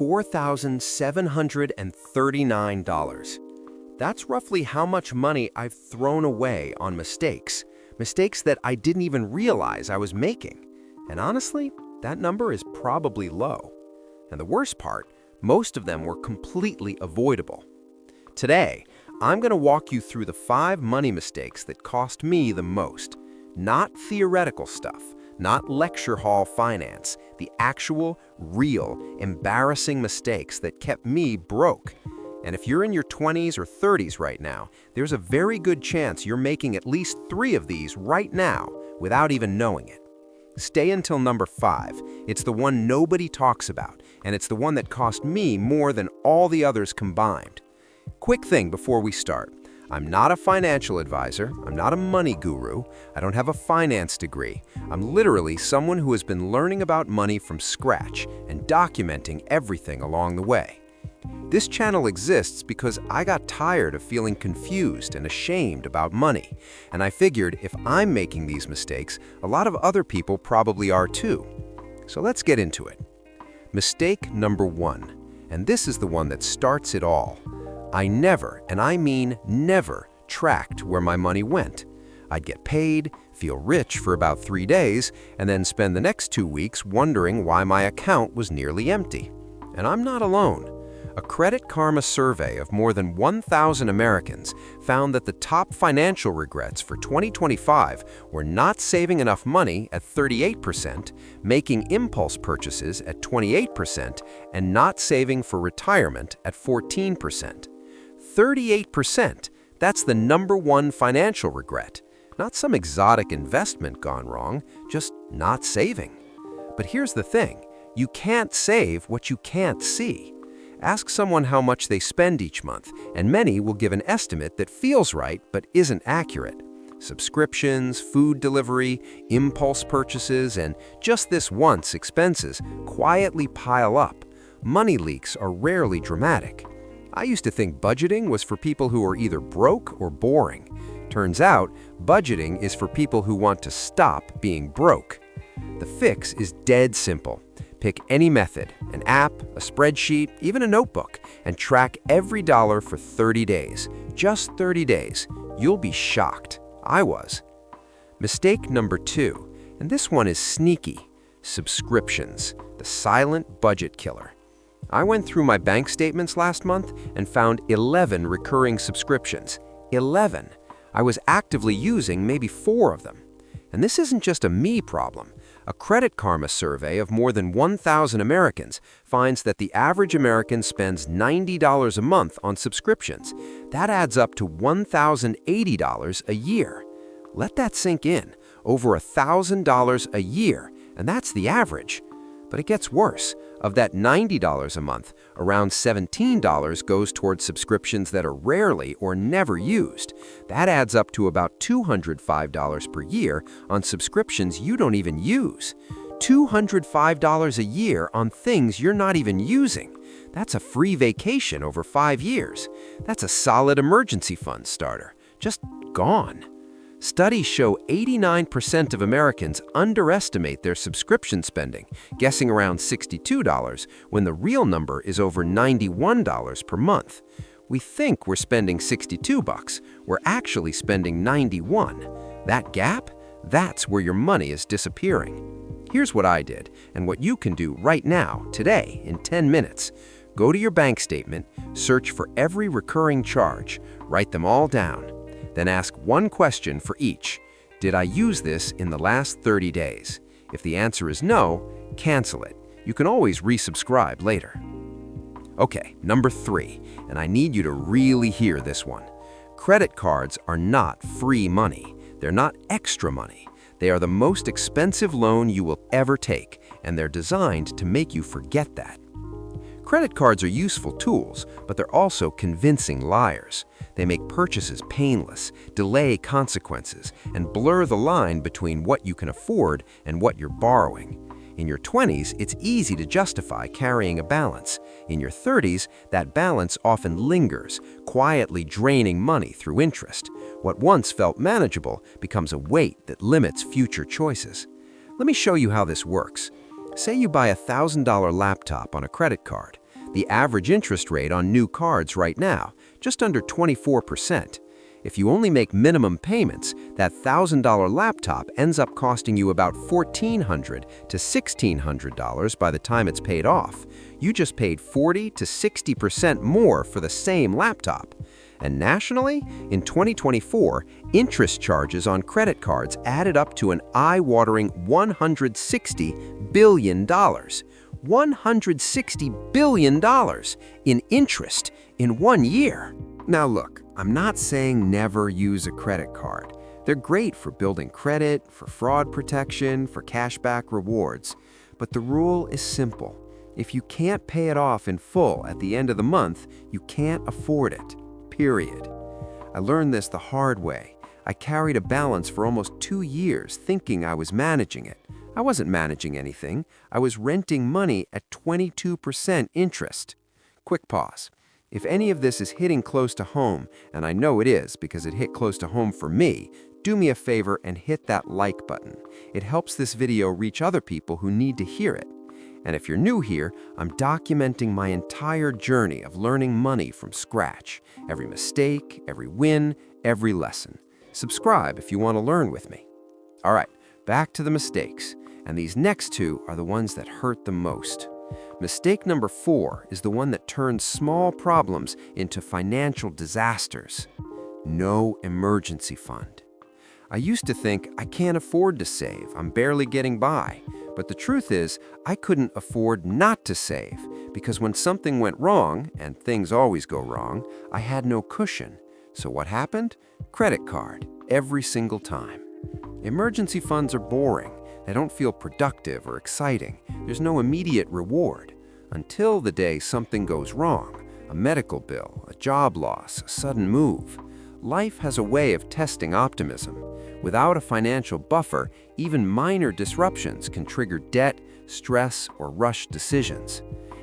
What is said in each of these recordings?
$4,739. That's roughly how much money I've thrown away on mistakes. Mistakes that I didn't even realize I was making. And honestly, that number is probably low. And the worst part, most of them were completely avoidable. Today, I'm going to walk you through the 5 money mistakes that cost me the most. Not theoretical stuff, not lecture hall finance, the actual, real, embarrassing mistakes that kept me broke. And if you're in your 20s or 30s right now, there's a very good chance you're making at least 3 of these right now without even knowing it. Stay until number 5. It's the one nobody talks about, and it's the one that cost me more than all the others combined. Quick thing before we start. I'm not a financial advisor. I'm not a money guru. I don't have a finance degree. I'm literally someone who has been learning about money from scratch and documenting everything along the way. This channel exists because I got tired of feeling confused and ashamed about money, and I figured if I'm making these mistakes, a lot of other people probably are too. So let's get into it. Mistake number 1, and this is the one that starts it all. I never, and I mean never, tracked where my money went. I'd get paid, feel rich for about 3 days, and then spend the next 2 weeks wondering why my account was nearly empty. And I'm not alone. A Credit Karma survey of more than 1,000 Americans found that the top financial regrets for 2025 were not saving enough money at 38%, making impulse purchases at 28%, and not saving for retirement at 14%. 38%, that's the number 1 financial regret. Not some exotic investment gone wrong, just not saving. But here's the thing, you can't save what you can't see. Ask someone how much they spend each month, and many will give an estimate that feels right but isn't accurate. Subscriptions, food delivery, impulse purchases, and just this once expenses quietly pile up. Money leaks are rarely dramatic. I used to think budgeting was for people who are either broke or boring. Turns out, budgeting is for people who want to stop being broke. The fix is dead simple. Pick any method, an app, a spreadsheet, even a notebook, and track every dollar for 30 days. Just 30 days. You'll be shocked. I was. Mistake number 2, and this one is sneaky. Subscriptions, the silent budget killer. I went through my bank statements last month and found 11 recurring subscriptions. 11. I was actively using maybe 4 of them. And this isn't just a me problem. A Credit Karma survey of more than 1,000 Americans finds that the average American spends $90 a month on subscriptions. That adds up to $1,080 a year. Let that sink in. Over $1,000 a year, and that's the average. But it gets worse. Of that $90 a month, around $17 goes towards subscriptions that are rarely or never used. That adds up to about $205 per year on subscriptions you don't even use. $205 a year on things you're not even using. That's a free vacation over 5 years. That's a solid emergency fund starter. Just gone. Studies show 89% of Americans underestimate their subscription spending, guessing around $62 when the real number is over $91 per month. We think we're spending $62, we're actually spending $91. That gap? That's where your money is disappearing. Here's what I did, and what you can do right now, today, in 10 minutes. Go to your bank statement, search for every recurring charge, write them all down. Then ask one question for each. Did I use this in the last 30 days? If the answer is no, cancel it. You can always resubscribe later. Okay, number 3, and I need you to really hear this one. Credit cards are not free money. They're not extra money. They are the most expensive loan you will ever take, and they're designed to make you forget that. Credit cards are useful tools, but they're also convincing liars. They make purchases painless, delay consequences, and blur the line between what you can afford and what you're borrowing. In your 20s, it's easy to justify carrying a balance. In your 30s, that balance often lingers, quietly draining money through interest. What once felt manageable becomes a weight that limits future choices. Let me show you how this works. Say you buy a $1,000 laptop on a credit card. The average interest rate on new cards right now, just under 24%. If you only make minimum payments, that $1,000 laptop ends up costing you about $1,400 to $1,600 by the time it's paid off. You just paid 40 to 60% more for the same laptop. And nationally, in 2024, interest charges on credit cards added up to an eye-watering $160 billion. $160 billion in interest in 1 year. Now look, I'm not saying never use a credit card. They're great for building credit, for fraud protection, for cashback rewards. But the rule is simple. If you can't pay it off in full at the end of the month, you can't afford it. Period. I learned this the hard way. I carried a balance for almost 2 years thinking I was managing it. I wasn't managing anything. I was renting money at 22% interest. Quick pause. If any of this is hitting close to home, and I know it is because it hit close to home for me, do me a favor and hit that like button. It helps this video reach other people who need to hear it. And if you're new here, I'm documenting my entire journey of learning money from scratch. Every mistake, every win, every lesson. Subscribe if you want to learn with me. All right, back to the mistakes. And these next two are the ones that hurt the most. Mistake number 4 is the one that turns small problems into financial disasters. No emergency fund. I used to think I can't afford to save, I'm barely getting by. But the truth is, I couldn't afford not to save because when something went wrong, and things always go wrong, I had no cushion. So what happened? Credit card, every single time. Emergency funds are boring. They don't feel productive or exciting. There's no immediate reward. Until the day something goes wrong, a medical bill, a job loss, a sudden move. Life has a way of testing optimism. Without a financial buffer, even minor disruptions can trigger debt, stress, or rushed decisions.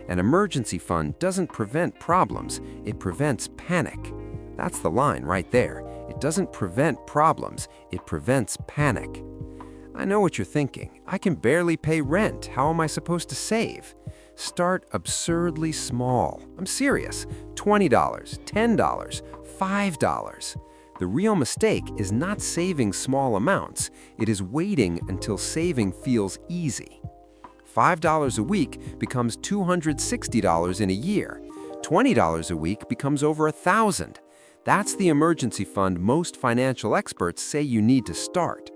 An emergency fund doesn't prevent problems, it prevents panic. That's the line right there. It doesn't prevent problems, it prevents panic. I know what you're thinking. I can barely pay rent. How am I supposed to save? Start absurdly small. I'm serious. $20, $10, $5. The real mistake is not saving small amounts. It is waiting until saving feels easy. $5 a week becomes $260 in a year. $20 a week becomes over $1,000. That's the emergency fund most financial experts say you need to start.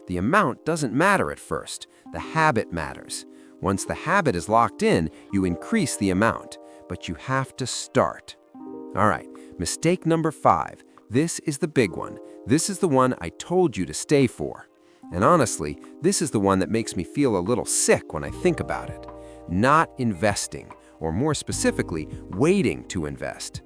The amount doesn't matter at first. The habit matters. Once the habit is locked in, you increase the amount, but you have to start. All right, mistake number 5. This is the big one. This is the one I told you to stay for. And honestly, this is the one that makes me feel a little sick when I think about it. Not investing, or more specifically, waiting to invest.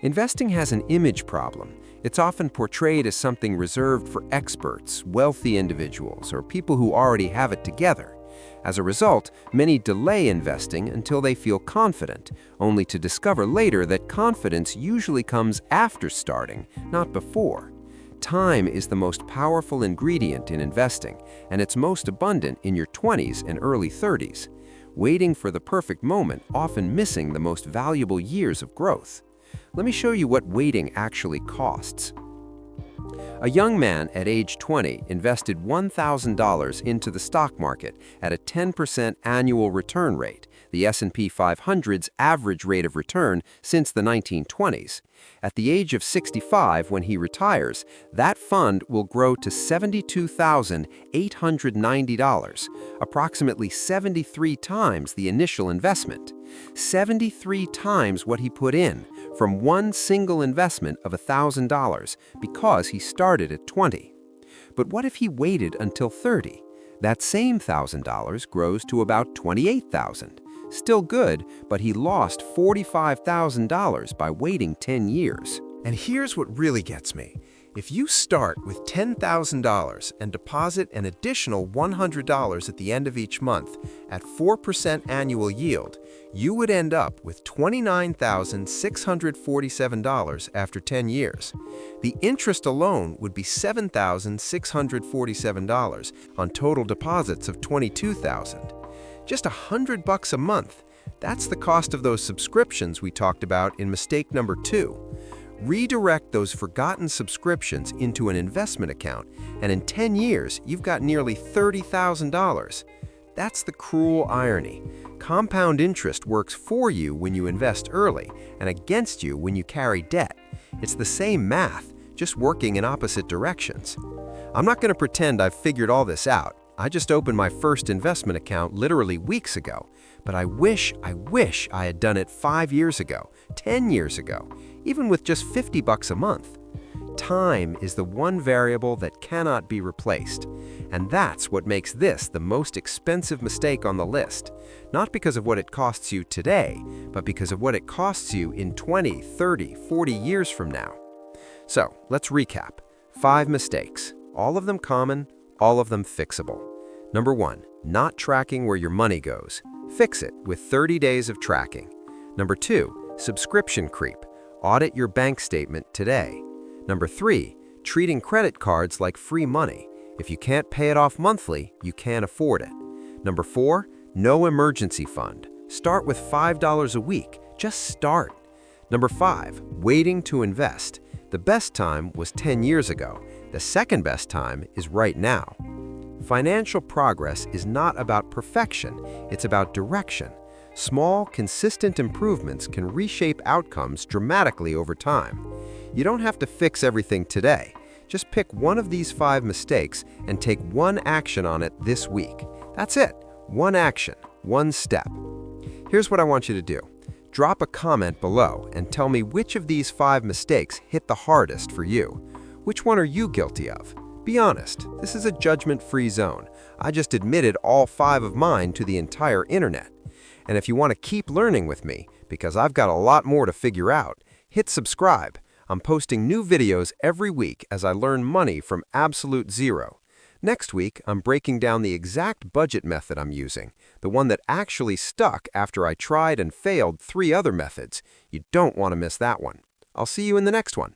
Investing has an image problem. It's often portrayed as something reserved for experts, wealthy individuals, or people who already have it together. As a result, many delay investing until they feel confident, only to discover later that confidence usually comes after starting, not before. Time is the most powerful ingredient in investing, and it's most abundant in your 20s and early 30s. Waiting for the perfect moment, often missing the most valuable years of growth. Let me show you what waiting actually costs. A young man at age 20 invested $1,000 into the stock market at a 10% annual return rate, the S&P 500's average rate of return since the 1920s. At the age of 65, when he retires, that fund will grow to $72,890, approximately 73 times the initial investment. 73 times what he put in, from one single investment of $1,000 because he started at 20. But what if he waited until 30? That same $1,000 grows to about $28,000. Still good, but he lost $45,000 by waiting 10 years. And here's what really gets me. If you start with $10,000 and deposit an additional $100 at the end of each month at 4% annual yield, you would end up with $29,647 after 10 years. The interest alone would be $7,647 on total deposits of $22,000. Just $100 a month. That's the cost of those subscriptions we talked about in mistake number 2. Redirect those forgotten subscriptions into an investment account, and in 10 years, you've got nearly $30,000. That's the cruel irony. Compound interest works for you when you invest early and against you when you carry debt. It's the same math, just working in opposite directions. I'm not going to pretend I've figured all this out. I just opened my first investment account literally weeks ago, but I wish I had done it 5 years ago, 10 years ago, even with just $50 a month. Time is the one variable that cannot be replaced, and that's what makes this the most expensive mistake on the list, not because of what it costs you today, but because of what it costs you in 20, 30, 40 years from now. So, let's recap. 5 mistakes, all of them common, all of them fixable. Number 1, not tracking where your money goes. Fix it with 30 days of tracking. Number 2, subscription creep. Audit your bank statement today. Number 3, treating credit cards like free money. If you can't pay it off monthly, you can't afford it. Number 4, no emergency fund. Start with $5 a week. Just start. Number 5, waiting to invest. The best time was 10 years ago. The second best time is right now. Financial progress is not about perfection, it's about direction. Small, consistent improvements can reshape outcomes dramatically over time. You don't have to fix everything today. Just pick one of these 5 mistakes and take one action on it this week. That's it. One action, one step. Here's what I want you to do. Drop a comment below and tell me which of these 5 mistakes hit the hardest for you. Which one are you guilty of? Be honest, this is a judgment-free zone. I just admitted all 5 of mine to the entire internet. And if you want to keep learning with me, because I've got a lot more to figure out, hit subscribe. I'm posting new videos every week as I learn money from absolute zero. Next week, I'm breaking down the exact budget method I'm using, the one that actually stuck after I tried and failed 3 other methods. You don't want to miss that one. I'll see you in the next one.